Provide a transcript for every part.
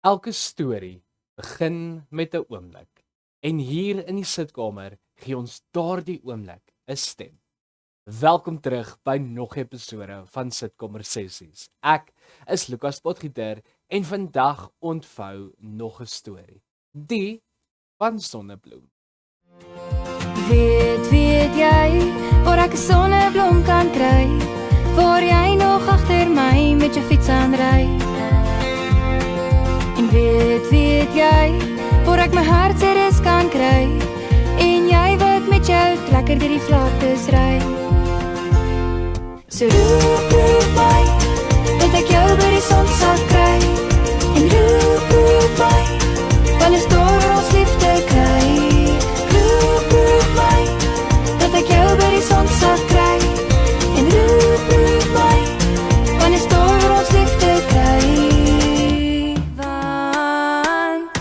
Elke storie begin met 'n oomblik. En hier in die sitkamer gee ons daardie oomblik 'n stem. Welkom terug by nog 'n episode van Sitkamer Sessies. Ek is Lukas Potgieter en vandag ontvou nog 'n storie. Die van Sonnebloem. Weet jy waar ek 'n sonneblom kan kry? Waar jy nog agter my met jou fiets aanry? En weet jy waar ek my hartseer kan kry? En jy wat met jou lekker deur die vlaktes ry? So roep my, dat ek jou by die son sal kry. En roep my, want is door ons liefde kry. Roep my, dat ek jou by die son sal kry. En roep my, want is door ons liefde kry. Want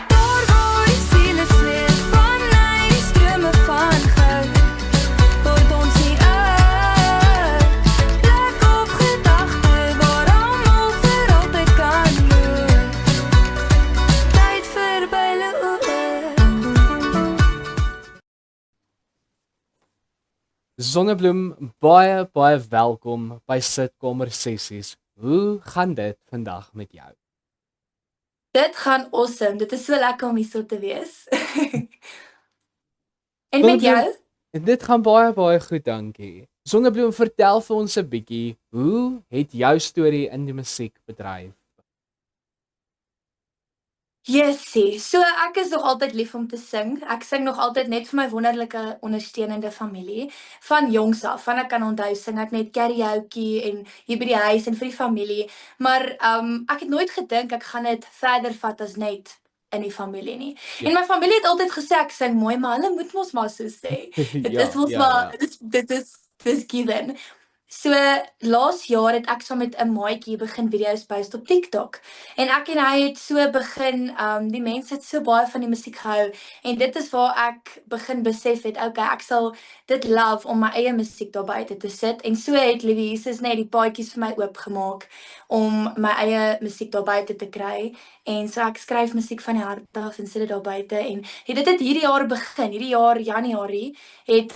daar waar die siele zweef van my, die strome van goud, word ons nie uit. Plek of gedagte waar almal vir altyd kan loop. Tyd verby loop. Sonnebloem, baie welkom by Sitkamer Sessies. Hoe gaan dit vandag met jou? Dit gaan awesome. Dit is so lekker om hier so te wees. En met jou? Dit gaan baie goed, dankie. Sonnebloem, vertel vir ons 'n bietjie, hoe het jou storie in die musiekbedryf? Jessie, so ek is nog altyd lief om te sing. Ek sing nog altyd net vir my wonderlike ondersteunende familie. Van jongs af, van ek kan onthou, sing ek net karaoke en hier by die huis en vir die familie. Maar ek het nooit gedink ek gaan dit verder vat as net in die familie nie. Ja. En my familie het altyd gesê ek sing mooi, maar hulle moet mos maar so sê. Dit Ja, is mos ja, maar, ja. dit is given. So, laas jaar het ek saam met 'n maatjie begin video's post op TikTok. En ek en hy het so begin, die mense het so baie van die musiek gehou. En dit is waar ek begin besef het, okay, ek sal dit love om my eie musiek daar buite te sit. En so het Liewe Jesus net die paadjies vir my oopgemaak om my eie musiek daar buite te kry. En so ek skryf musiek van die hart af en sit dit daar buite. En dit het hierdie jaar begin, hierdie jaar Januarie, het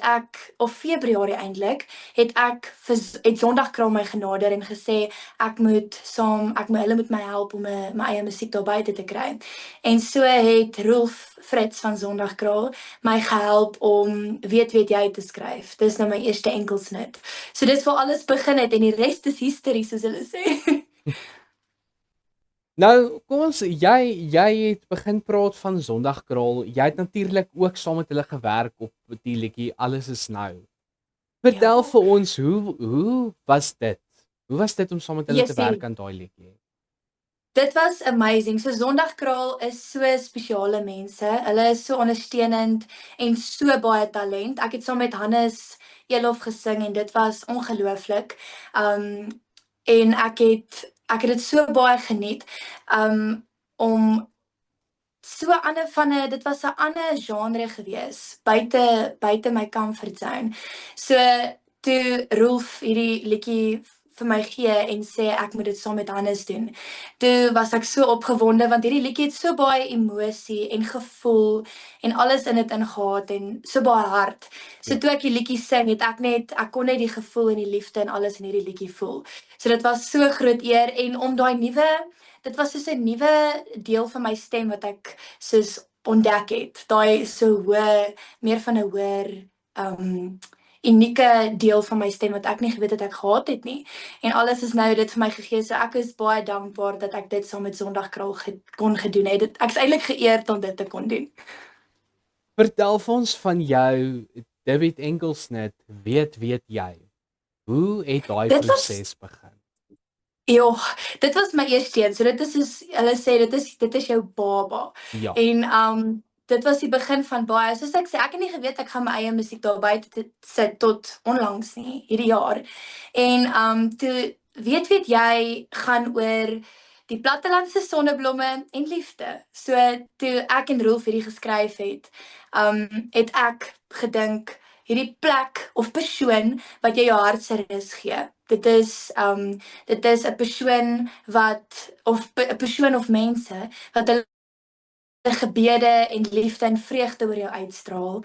ek, of Februarie eintlik, het Sondagkraal my genader en gesê hulle moet my help om my eie musiek daar buite te kry. En so het Rolf Fritz van Sondagkraal my gehelp om weet jy te skryf. Dis nou my eerste enkelsnit. So dis waar alles begin het en die res is history, soos hulle sê. Nou, kom ons, jy het begin praat van Sondagkraal. Jy het natuurlik ook saam met hulle gewerk op die liedjie Alles is nou. Vertel vir ons, hoe was dit? Hoe was dit om saam met hulle te werk aan daai liedjie? Dit was amazing. So Sondagkraal is so spesiale mense. Hulle is so ondersteunend en so baie talent. Ek het saam met Hannes Elof gesing en dit was ongelooflik. En ek het dit so baie geniet. Om so dit was 'n ander genre gewees, buite my comfort zone. So toe Rolf hierdie liedjie vir my gee en sê ek moet dit saam met Hannes doen. Toe was ek so opgewonde want hierdie liedjie het so baie emosie en gevoel en alles in dit ingehad en so baie hart. So toe ek die liedjie sing, het ek kon net die gevoel en die liefde en alles in hierdie liedjie voel. So dit was so groot eer en om dit was soos 'n nuwe deel van my stem wat ek soos ontdek het. Daai so meer van 'n hoër unieke deel van my stem wat ek nie geweet het ek gehad het nie. En alles is nou dit vir my gegee. So ek is baie dankbaar dat ek dit saam met Sondagkraal kon gedoen het. Ek is eintlik geëerd om dit te kon doen. Vertel vir ons van jou David Enkelsnit, weet jy. Hoe het daai proses begin? Ja, dit was my eerste een. So dit is soos hulle sê, dit is jou baba. Ja. En dit was die begin van baie. Soos ek sê, ek het nie geweet ek gaan my eie musiek daar buite sit tot onlangs nie, hierdie jaar. En toe weet jy gaan oor die plattelandse sonneblomme en liefde. So toe ek en Rolf hierdie geskryf het ek gedink hierdie plek of persoon wat jy jou hart se rus gee. Dit is 'n persoon wat of 'n persoon of mense wat hulle gebede en liefde en vreugde oor jou uitstraal.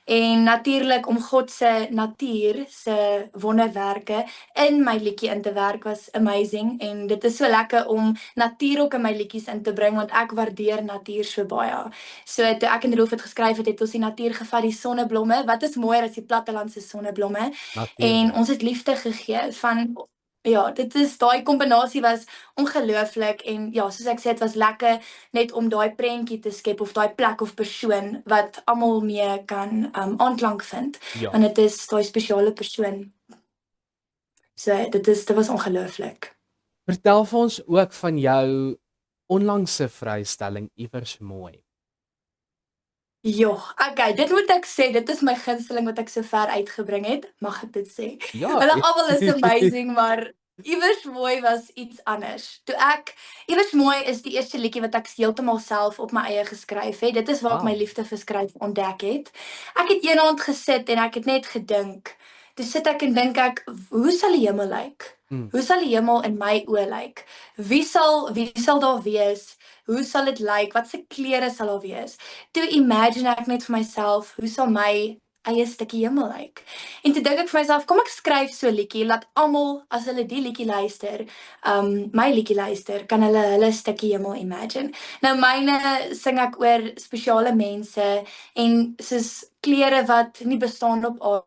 En natuurlik om God se natuur, se wonderwerke in my liedjie in te werk was amazing en dit is so lekker om natuur ook in my liedjies in te bring want ek waardeer natuur so baie. So toe ek en Rolf dit geskryf het ons die natuur gevat, die sonneblomme. Wat is mooier as die plattelandse sonneblomme? En Natuurlik. ons het liefde gegee van ja, dit is daai kombinasie was ongelooflik en ja, soos ek sê dit was lekker net om daai prentjie te skep of daai plek of persoon wat almal mee kan aanklank vind. Ja. Want dit is daai spesiale persoon. So dit was ongelooflik. Vertel vir ons ook van jou onlangse vrystelling Iewers Mooi. Ja, okay, dit moet ek sê, dit is my gunsteling wat ek so ver uitgebring het, mag ek dit sê? Ja. Hulle almal is amazing, maar Iewers Mooi was iets anders. Iewers Mooi is die eerste liedjie wat ek heeltemal self op my eie geskryf het. Dit is waar ek my Wow. liefde vir skryf ontdek het. Ek het eendag gesit en ek het net gedink. Toe sit ek en dink ek, hoe sal die hemel lyk? Hoe sal die hemel in my oë lyk? Wie sal daar wees? Hoe sal dit lyk? Wat se klere sal daar wees? Toe imagine ek net vir myself, hoe sal my eie stukkie hemel lyk? En toe dink ek vir myself, kom ek skryf so 'n liedjie, laat almal as hulle die liedjie luister, my liedjie luister, kan hulle stukkie hemel imagine. Nou myne sing ek oor spesiale mense en soos klere wat nie bestaan op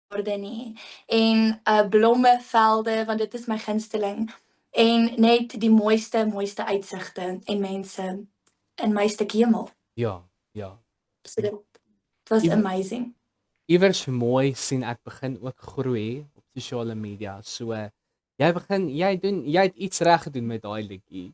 aarde nie en blommevelde want dit is my gunsteling en net die mooiste uitsigte en mense in my stukkie hemel. Ja, ja. So dit was amazing. Iewers Mooi sien ek begin ook groei op sosiale media. So jy het iets reg gedoen met daai liedjie.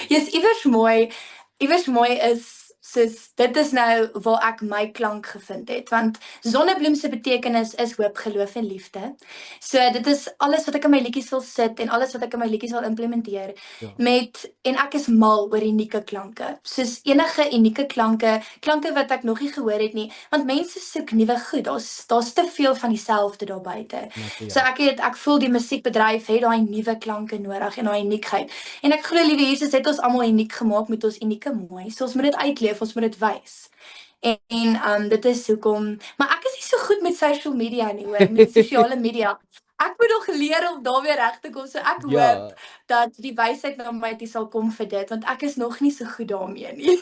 Yes, Iewers Mooi is soos dit is nou waar ek my klank gevind het want sonnebloem se betekenis is hoop, geloof en liefde. So dit is alles wat ek in my liedjies wil sit en alles wat ek in my liedjies wil implementeer Ja. en ek is mal oor unieke klanke. Soos enige unieke klanke wat ek nog nie gehoor het nie, want mense soek nuwe goed. Daar's te veel van dieselfde daar buite. Natuurlijk. So ek voel die musiekbedryf het daai nuwe klanke nodig en daai uniekheid. En ek glo liewe Jesus het ons almal uniek gemaak met ons unieke mooi. So ons moet dit uitleef, ons moet dit wys. En dit is hoekom, maar ek is nie so goed met social media nie hoor, met sosiale media. Ek moet nog leer om daar weer reg te kom. So ek hoop dat die wysheid na my toe sal kom vir dit, want ek is nog nie so goed daarmee nie.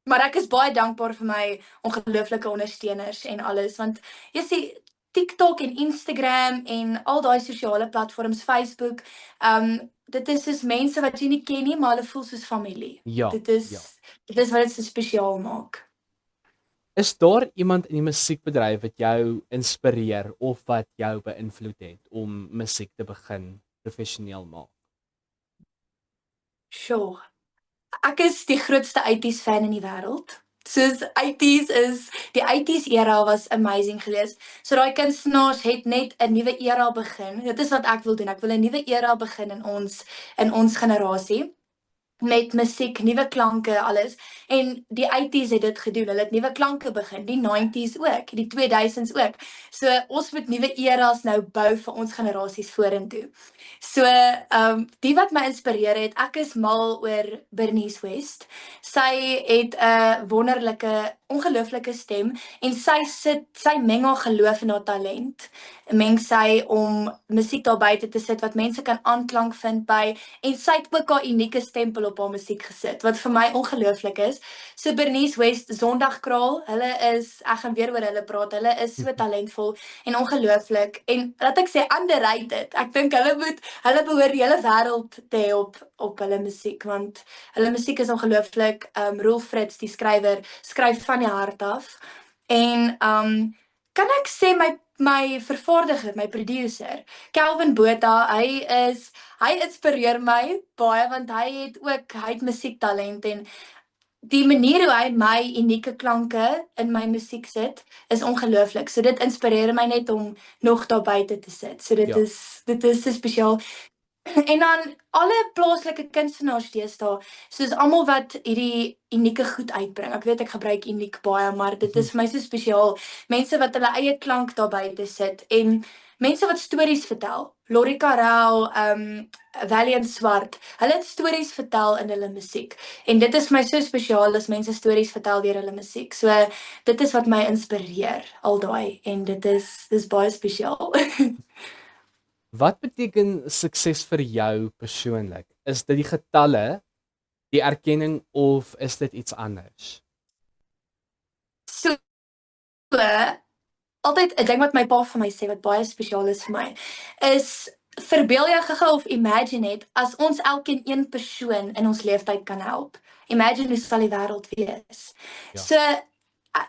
Maar ek is baie dankbaar vir my ongelooflike ondersteuners en alles, want jy sien TikTok en Instagram en al daai sosiale platforms, Facebook, dit is soos mense wat jy nie ken nie, maar hulle voel soos familie. Ja. Dit is wat dit so spesiaal maak. Is daar iemand in die musiekbedryf wat jou inspireer of wat jou beïnvloed het om musiek te begin professioneel maak? Sure. Ek is die grootste 80s fan in die wêreld. Soos die 80s era was amazing geweest. So daai kunstenaars het net 'n nuwe era begin. Dit is wat ek wil doen. Ek wil 'n nuwe era begin in ons generasie. Met musiek, nuwe klanke, alles. En die 80s het dit gedoen. Hulle het nuwe klanke begin, die 90s ook, die 2000s ook. So ons moet nuwe eras nou bou vir ons generasies vorentoe. So die wat my inspireer het, ek is mal oor Bernice West. Sy het 'n wonderlike, ongelooflike stem en sy meng haar geloof en haar talent. Meng sy om musiek daar buite te sit wat mense kan aanklank vind by en sy het ook haar unieke stempel op haar musiek gesit wat vir my ongelooflik is. So Bernice West, Sondagkraal, ek gaan weer oor hulle praat. Hulle is so talentvol en ongelooflik en laat ek sê underrated. Ek dink hulle behoort die hele wêreld te hê op hulle musiek want hulle musiek is ongelooflik. Rolf Fritz, die skrywer, skryf van die hart af. En kan ek sê my vervaardiger, my producer, Kelvin Botha, hy inspireer my baie want hy het musiektalent en die manier hoe hy my unieke klanke in my musiek sit is ongelooflik. So dit inspireer my net om nog daar buite te sit. So dit is so spesiaal. En dan alle plaaslike kunstenaars deesdae, soos almal wat hierdie unieke goed uitbring. Ek weet ek gebruik uniek baie, maar dit is vir my so spesiaal. Mense wat hulle eie klank daar buite sit en mense wat stories vertel. Lori Karel, Valiant Swart. Hulle het stories vertel in hulle musiek. En dit is vir my so spesiaal as mense stories vertel deur hulle musiek. So dit is wat my inspireer al daai en dis baie spesiaal. Wat beteken sukses vir jou persoonlik? Is dit die getalle, die erkenning of is dit iets anders? So altyd 'n ding wat my pa vir my sê wat baie spesiaal is vir my, is verbeel jou gou of imagine net as ons elkeen een persoon in ons lewenstyd kan help. Imagine hoe sal die wêreld wees. Ja. So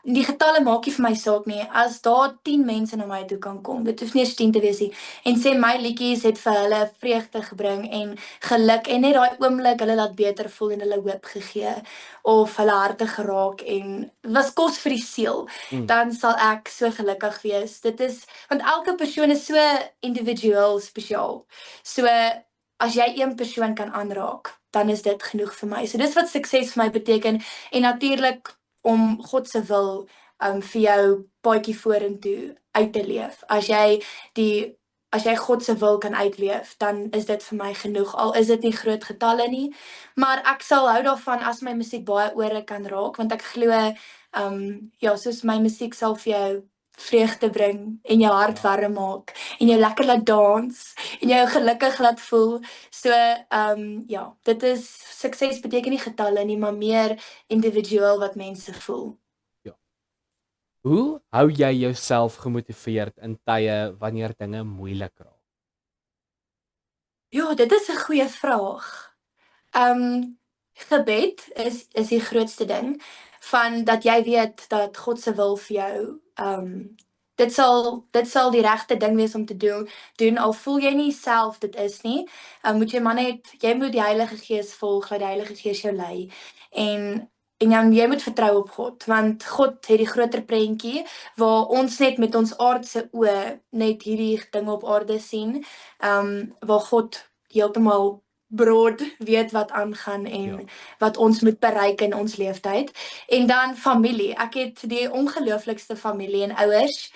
die getalle maak nie vir my saak nie. As daar 10 mense na my toe kan kom, dit hoef nie eens 10 te wees nie, en sê my liedjies het vir hulle vreugde gebring en geluk en net daai oomblik hulle laat beter voel en hulle hoop gegee of hulle harte geraak en was kos vir die siel, dan sal ek so gelukkig wees. Dit is want elke persoon is so individueel spesiaal. So as jy een persoon kan aanraak, dan is dit genoeg vir my. So dis wat sukses vir my beteken en natuurlik om God se wil vir jou paadjie vorentoe uit te leef. As jy God se wil kan uitleef, dan is dit vir my genoeg. Al is dit nie groot getalle nie, maar ek sal hou daarvan as my musiek baie ore kan raak, want ek glo ja, soos my musiek sal vir jou vreugde bring en jou hart warm maak en jou lekker laat dans en jou gelukkig laat voel. So ja, dit is sukses beteken nie getalle nie, maar meer individueel wat mense voel. Ja. Hoe hou jy jouself gemotiveerd in tye wanneer dinge moeilik raak? Ja, dit is 'n goeie vraag. Gebed is die grootste ding van dat jy weet dat God se wil vir jou dit sal die regte ding wees om te doen al voel jy nie self dit is nie. Moet jy moet die Heilige Gees volg, laat die Heilige Gees jou lei en jy moet vertrou op God want God het die groter prentjie waar ons net met ons aardse oë net hierdie dinge op aarde sien. Waar God heeltemal broad weet wat aangaan en wat ons moet bereik in ons lewenstyd. En dan familie. Ek het die ongelooflikste familie en ouers.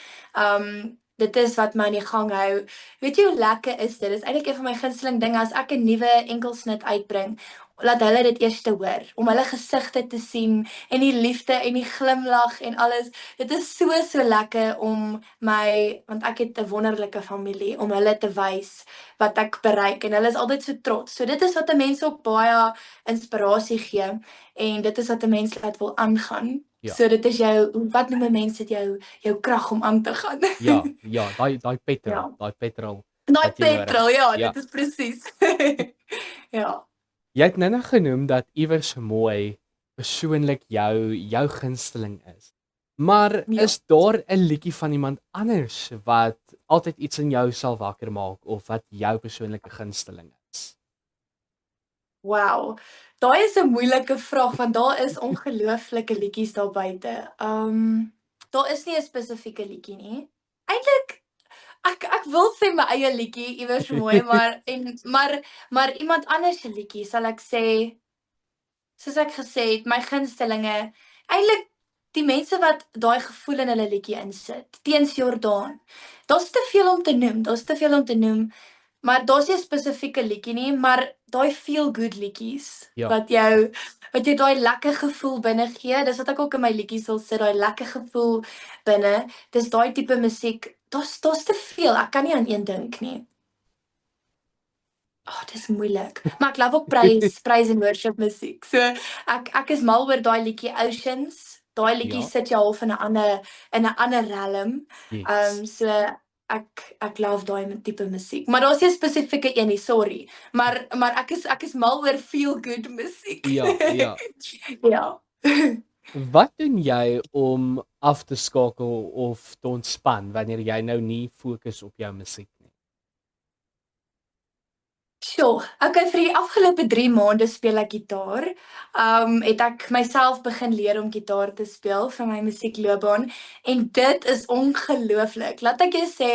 Dit is wat my aan die gang hou. Weet jy hoe lekker is dit? Dit is eintlik een van my gunsteling dinge as ek 'n nuwe enkelsnit uitbring. Laat hulle dit eers te hoor, om hulle gesigte te sien en die liefde en die glimlag en alles. Dit is so lekker om want ek het 'n wonderlike familie, om hulle te wys wat ek bereik en hulle is altyd so trots. So dit is wat 'n mens ook baie inspirasie gee en dit is wat 'n mens laat wil aangaan. Ja. So dit is wat noem mense dit jou krag om aan te gaan. Ja, daai petrol, Ja. daai petrol. Daai wat jy nodig petrol, het. ja, dit is presies. Ja. Jy het nou genoem dat iewers mooi persoonlik jou gunsteling is. Maar Ja. is daar 'n liedjie van iemand anders wat altyd iets in jou sal wakker maak of wat jou persoonlike gunsteling is? Wow. Daai is 'n moeilike vraag want daar is ongelooflike liedjies daar buite. Daar is nie 'n spesifieke liedjie nie. Eintlik ek wil sê my eie liedjie iewers mooi, maar iemand anders se liedjie sal ek sê, soos ek gesê het, my gunstelinge, eintlik die mense wat daai gevoel in hulle liedjie insit, teens Jordaan. Daar's te veel om te noem, maar daar's nie 'n spesifieke liedjie nie, maar daai feel good liedjies Ja. wat jou daai lekker gevoel binne gee. Dis wat ek ook in my liedjies wil sit, daai lekker gevoel binne. Dis daai tipe musiek. Daar's te veel. Ek kan nie aan een dink nie. Dis moeilik. Maar ek love ook praise en worship musiek. So ek is mal oor daai liedjie Oceans. Daai liedjie Ja. sit jou half in 'n ander realm. Yes. So ek love daai tipe musiek. Maar daar's nie 'n spesifieke een nie, sorry. Maar ek is mal oor feel good musiek. Ja. Ja. Wat doen jy om af te skakel of te ontspan wanneer jy nou nie fokus op jou musiek nie? Sjoe, okay, vir die afgelope 3 maande speel ek gitaar. Het ek myself begin leer om gitaar te speel vir my musiekloopbaan en dit is ongelooflik. Laat ek jou sê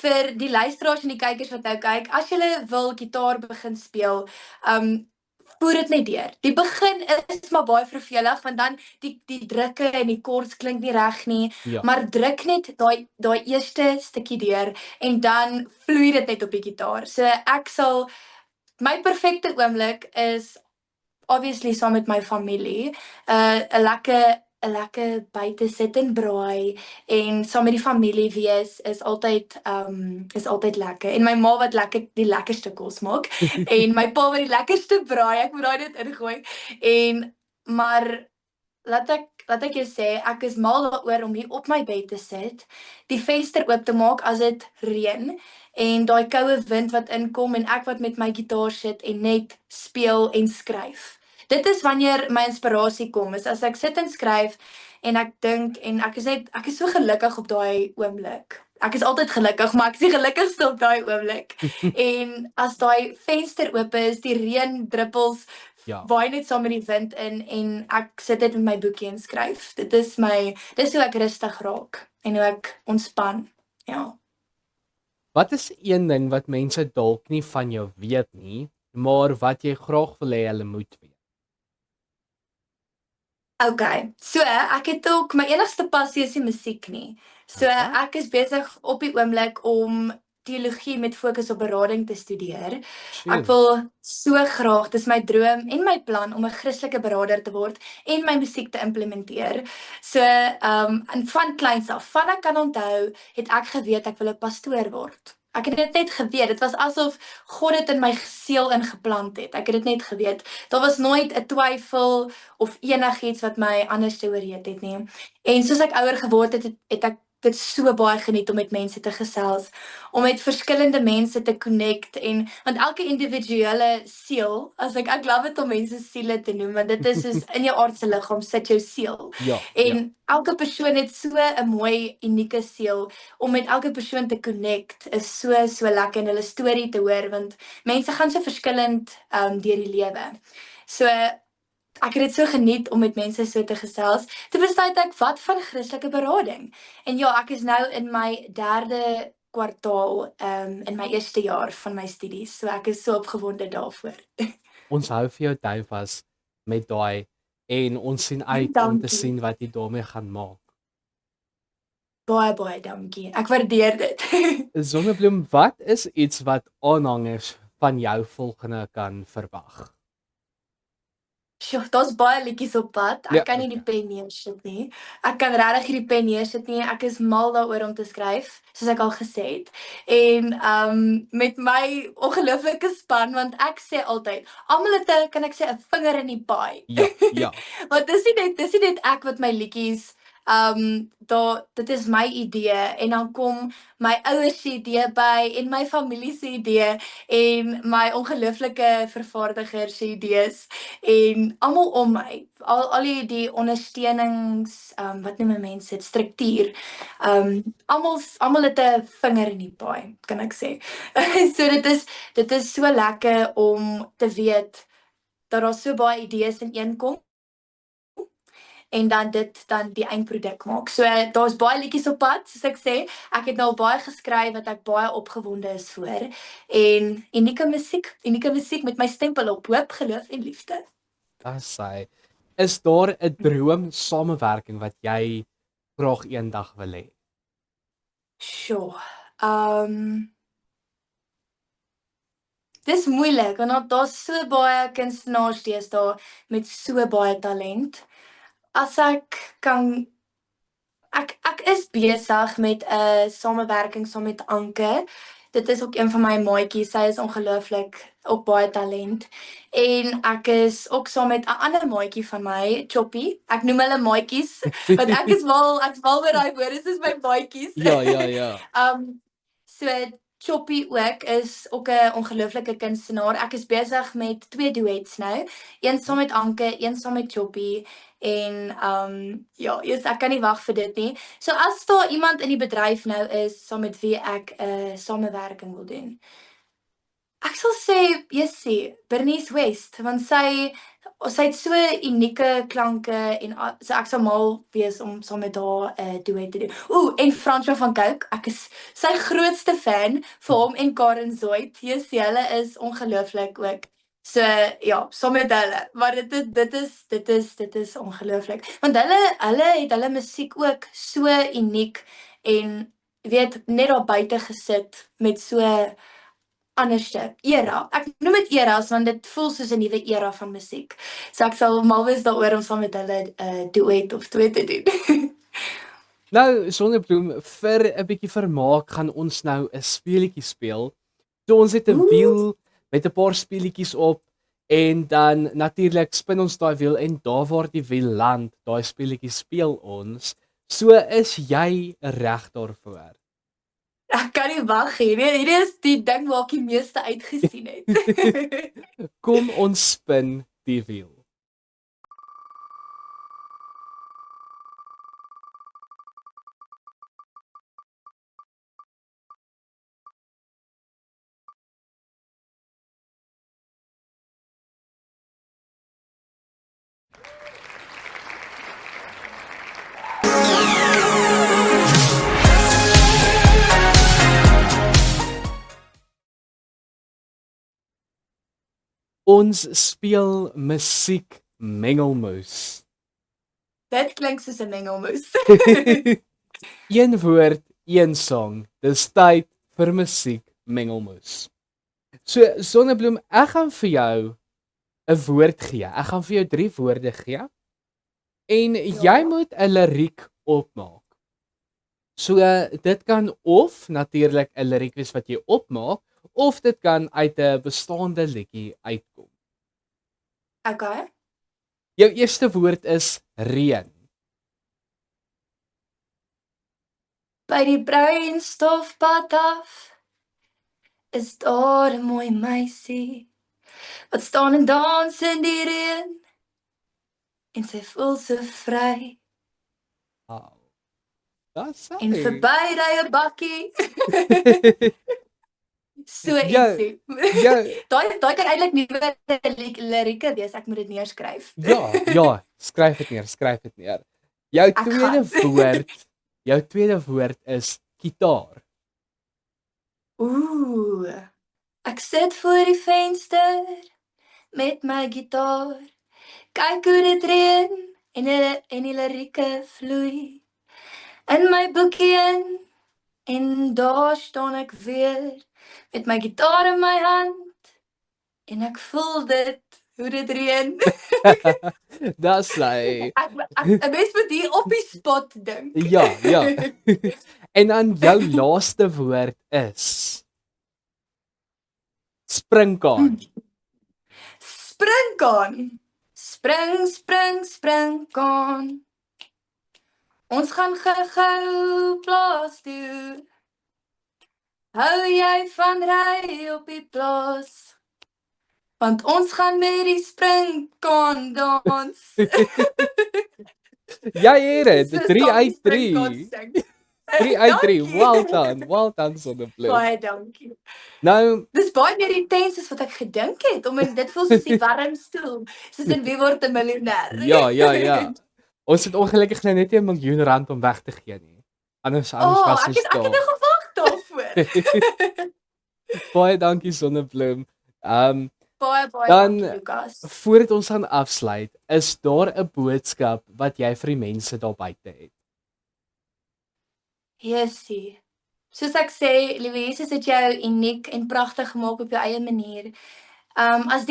vir die luisteraars en die kykers wat nou kyk, as jy wil gitaar begin speel, voer dit net deur. Die begin is maar baie vervelig want dan die drukke en die koords klink nie reg nie, Ja. maar druk net daai eerste stukkie deur en dan vloei dit net op die gitaar. So ek sal my perfekte oomblik is obviously saam met my familie, 'n lekker buite sit en braai en saam met die familie wees is altyd lekker. En my ma wat die lekkerste kos maak en my pa wat die lekkerste braai, ek moet daai net ingooi. Maar laat ek jou sê, ek is mal daaroor om hier op my bed te sit, die venster oop te maak as dit reën en daai koue wind wat inkom en ek wat met my gitaar sit en net speel en skryf. Dit is wanneer my inspirasie kom, is as ek sit en skryf en ek dink en ek is so gelukkig op daai oomblik. Ek is altyd gelukkig, maar ek is die gelukkigste op daai oomblik. En as daai venster oop is, die reën druppels Ja. waai net saam met die wind in en ek sit net met my boekie en skryf. Dis hoe ek rustig raak en hoe ek ontspan. Ja. Wat is een ding wat mense dalk nie van jou weet nie, maar wat jy graag wil hê hulle moet weet? Okay, so ek het ook my enigste passie is nie musiek nie. So Okay. ek is besig op die oomblik om teologie met fokus op berading te studeer. Ek Sjoe. wil so graag, dis my droom en my plan om 'n Christelike beraader te word en my musiek te implementeer. So en van kleins af, van ek kan onthou, het ek geweet ek wil 'n pastoor word. Ek het dit net geweet. Dit was asof God dit in my siel ingeplant het. Ek het dit net geweet. Daar was nooit 'n twyfel of enigiets wat my anders te ooreed het nie. En soos ek ouer geword het ek dit so baie geniet om met mense te gesels, om met verskillende mense te connect en want elke individuele siel, ek love dit om mense siele te noem, want dit is soos in jou aardse liggaam sit jou siel. Ja, ja. En elke persoon het so 'n mooi, unieke siel. Om met elke persoon te connect is so lekker en hulle storie te hoor, want mense gaan so verskillend deur die lewe. So ek het dit so geniet om met mense so te gesels. Toe besluit ek, wat van Christelike berading? En ja, ek is nou in my 3de kwartaal in my 1ste jaar van my studies. So ek is so opgewonde daarvoor. Ons hou vir jou duim vas met daai en ons sien uit om te Dankie. sien wat jy daarmee gaan maak. Baie dankie. Ek waardeer dit. Sonnebloem, wat is iets wat aanhangers van jou volgende kan verwag? Sjoe, daar's baie liedjies op pad. Ja, Ek kan nie die okay. pen neersit nie. Ek kan regtig nie die pen neersit nie. Ek is mal daaroor om te skryf, soos ek al gesê het. En met my ongelooflike span, want ek sê altyd, almal het 'n, kan ek sê, 'n vinger in die paai. Ja, ja. Want dis nie net ek wat my liedjies dit is my idee en dan kom my ouers se idee by en my familie se idee en my ongelooflike vervaardiger se idees en almal om my. Al die ondersteunings wat noem mense dit, struktuur. Almal het 'n vinger in die paai, kan ek sê. So dit is so lekker om te weet dat daar so baie idees ineenkom en dan dit dan die eindproduk maak. So daar's baie liedjies op pad, soos ek sê. Ek het nou al baie geskryf wat ek baie opgewonde is voor en unieke musiek met my stempel op hoop, geloof en liefde. Dis hy. Is daar 'n droom samewerking wat jy graag eendag wil hê? Sjoe. Dis moeilik want daar's so baie kunstenaars deesdae met so baie talent. As ek kan ek is besig met 'n samewerking saam met Anke. Dit is ook een van my maatjies. Sy is ongelooflik ook baie talent. En ek is ook saam met 'n ander maatjie van my, Choppy. Ek noem hulle maatjies want ek is mal oor daai woorde, dis my maatjies. Ja, ja, ja. So Choppy ook is ook 'n ongelooflike kunstenaar. Ek is besig met 2 duets nou. Een saam met Anke, een saam met Choppy. En ja, ek kan nie wag vir dit nie. So as daar iemand in die bedryf nou is saam met wie ek 'n samewerking wil doen. Ek sal sê Jessie, Bernice West, want sy het so unieke klanke en so ek sal mal wees om saam met haar 'n duet te doen. En Francois van Cooke, ek is sy grootste fan vir hom en Karen Zoid. Jessie, hulle is ongelooflik ook. So ja, saam met hulle, maar dit is ongelooflik. Want hulle het hulle musiek ook so uniek en weet net daar buite gesit met so anderste era. Ek noem dit eras want dit voel soos 'n nuwe era van musiek. So ek sal mal wees daaroor om saam met hulle 'n duet of twee te doen. Nou, Sonnebloem, vir 'n bietjie vermaak gaan ons nou 'n speletjie speel. So ons het 'n wiel met 'n paar speletjies op en dan natuurlik spin ons daai wiel en daar waar die wiel land, daai speletjie speel ons. So is jy reg daarvoor. Ek kan nie wag nie. Hierdie is die ding waar ek die meeste uitgesien het. Kom ons spin die wiel. Ons speel musiek mengelmoes. Dit klink soos 'n mengelmoes. Een woord, een song. Dis tyd vir musiek mengelmoes. So Sonnebloem, ek gaan vir jou 'n woord gee. Ek gaan vir jou 3 woorde gee. En jy moet 'n liriek opmaak. So dit kan of natuurlik 'n liriek wees wat jy opmaak of dit kan uit 'n bestaande liedjie uitkom. Okay. Jou eerste woord is reën. By die bruinstofpad af is daar 'n mooi meisie wat staan en dans in die reën en sy voel so vry. Wow. Dis En verby ry 'n bakkie. So Ja, ietsie. ja. Daai kan eintlik nuwe lirieke wees. Ek moet dit neerskryf. Ja, skryf dit neer. Jou tweede woord is gitaar. Ek sit voor die venster met my gitaar. Kyk hoe dit reën en die lirieke vloei in my boekie en daar staan ek weer met my gitaar in my hand en ek voel dit hoe dit reën. Dis like. Ek mens moet hier op die spot dink. Ja. En dan jou laaste woord is springkaan. Springkaan. Springkaan. Ons gaan gou plaas toe. Hou jy van ry op die plaas? Want ons gaan met die springkaan dans. Jy het dit. 3 uit 3. 3 uit 3. Well done Sonnebloem. Baie dankie. Nou, dis baie meer intens as wat ek gedink het. Dit voel soos die warm stoel. Soos in Wie word 'n miljonair. Ja. Ons het ongelukkig nou net nie 'n miljoen rand om weg te gee nie. Anders was ons ek het nog gewag daarvoor. Baie dankie Sonnebloem. Baie dan, dankie Lukas. Voordat ons gaan afsluit, is daar 'n boodskap wat jy vir die mense daar buite het? Jessie. Soos ek sê, liewe Jesus het jou uniek en pragtig gemaak op jou eie manier. As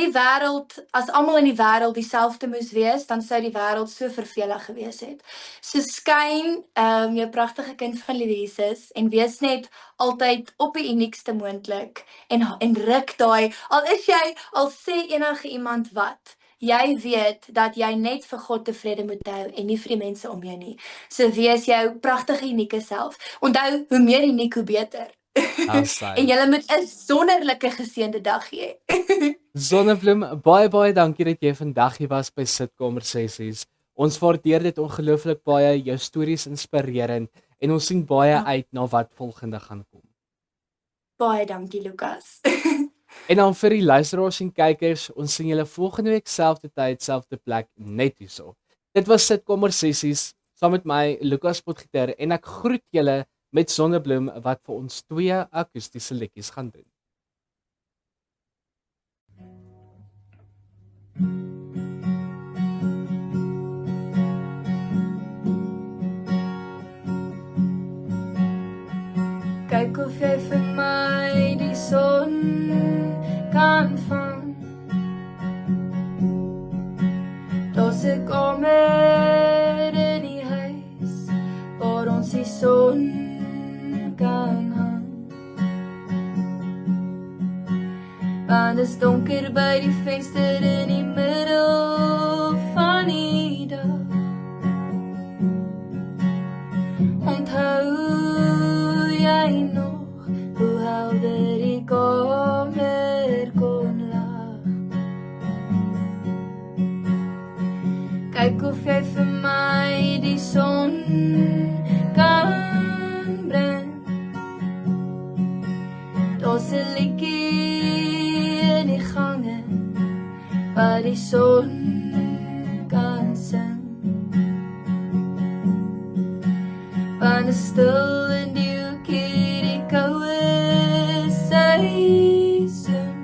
almal in die wêreld dieselfde moes wees, dan sou die wêreld so vervelig gewees het. So skyn jou pragtige kind van liewe Jesus en wees net altyd op die uniekste moontlik en ruk daai al sê enige iemand wat. Jy weet dat jy net vir God tevrede moet hou en nie vir die mense om jou nie. So wees jou pragtige unieke self. Onthou, hoe meer uniek hoe beter. En julle moet 'n sonderlike geseënde dag hê. Sonnebloem, baie dankie dat jy vandag hier was by Sitkamer Sessies. Ons waardeer dit ongelooflik baie, jou stories inspirerend en ons sien baie uit na wat volgende gaan kom. Baie dankie Lukas. En dan vir die luisteraars en kykers, ons sien julle volgende week selfde tyd, selfde plek net hierso. Dit was Sitkommer sessies saam met my Lukas Potgieter en ek groet julle met Sonnebloem wat vir ons 2 akoestiese liedjies gaan doen. Kyk of jy vir my die son kan vang. Daar's 'n kamer in die huis waar ons die son kan hang. Want dit is donker by die venster in die middel van die dag. Onthou jy nog hoe helder die kamer kon lag? Kyk of jy vir my die son kan bring. Daar's 'n liedjie in die gange waar die son kan sing. Want is stil in die hoekie die koue seisoen.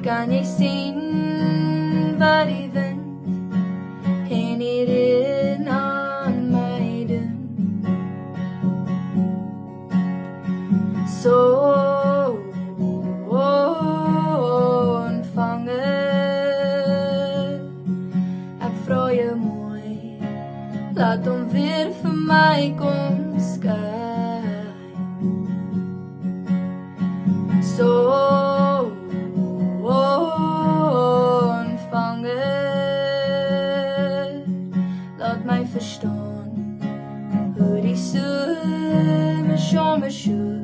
Kan jy sien wat die wind en die reën aan my doen? So ontvange, ek vra jou mooi, laat hom weer vir my kom skyn. So ontvange, laat my verstaan hoe die somer somersjoer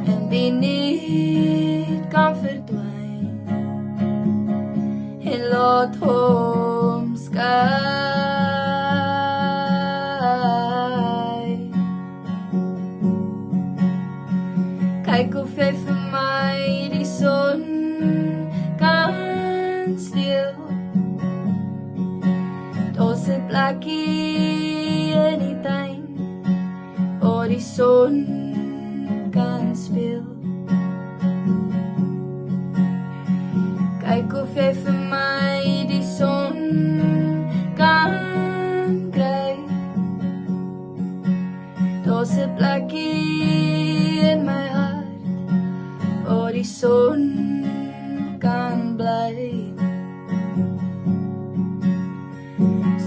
en die niet kan verdwyn en laat hom skyn. Kyk of jy vir my die son kan steel. Daar's 'n plekkie in die tuin waar die son kan speel. Kyk of jy vir my die son kan kry. Daar's 'n plekkie in my hart waar die son kan bly.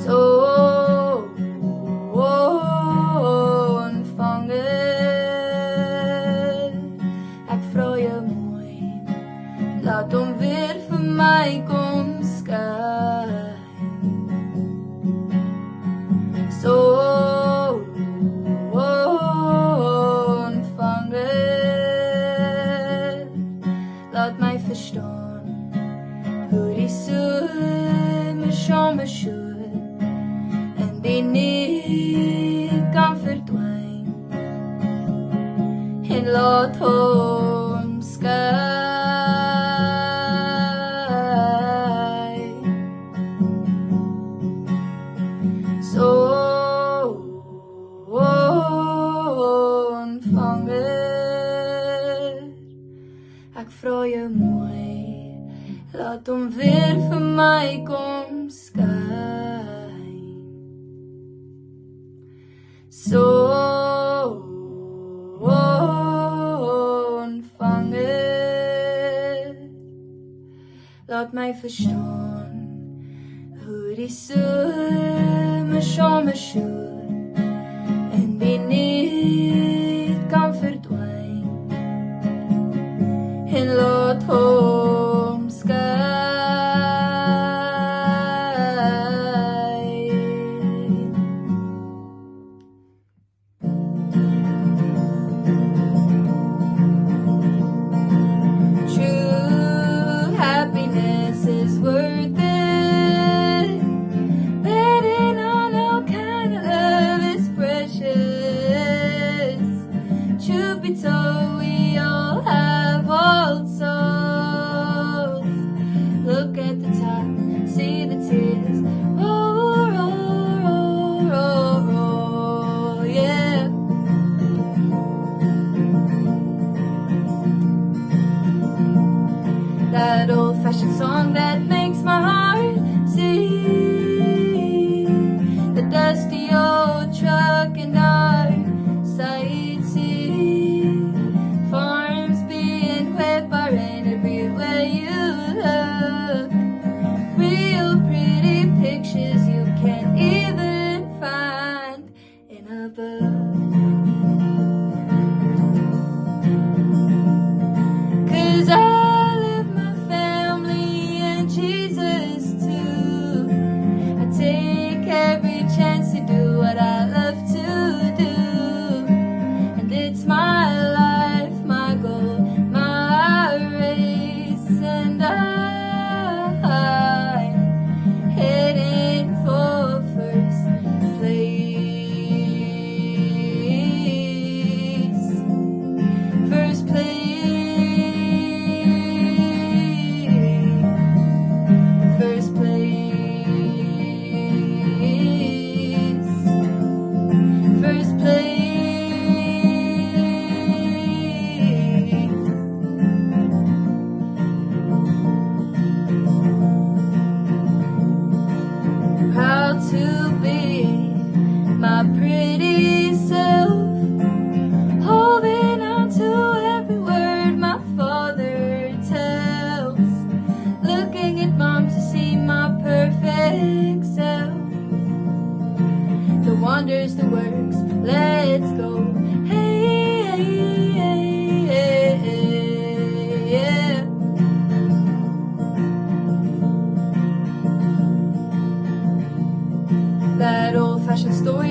So ontvange, ek vra jou mooi, laat hom weer vir my kom skyn. So ontvange, laat my verstaan hoe die somer somersjoer en die niet kan verdwyn en laat hom skyn. So ontvange, ek vra jou mooi, laat hom weer vir my kom skyn. So ontvange, laat my verstaan hoe die somer somersjoer en die niet kan verdwyn en laat hom skyn. True happiness is worth it. Betting on all kind of love is precious.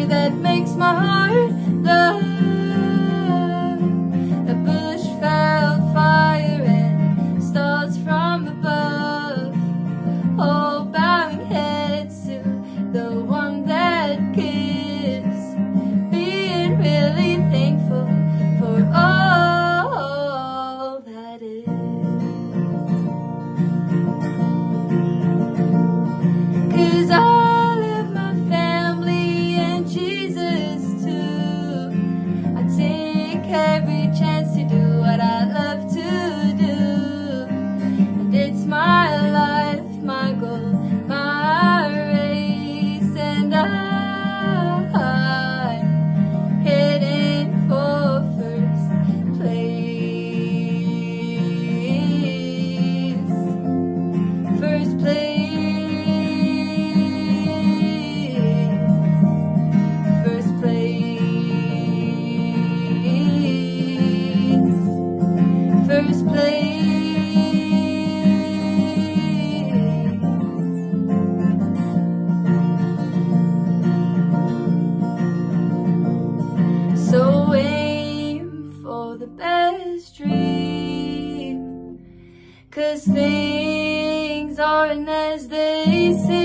that makes my heart love. A bush felt fire and stars from above, all bowing heads to the one that gives, being really thankful for all that is. 'Cause I love my family and Jesus too. I take every chance to do what I love to do, and it's my life, my goal, my race, and I'm heading for first place. First place. First place. First place. So aim for the best dream, 'cause things aren't as they seem.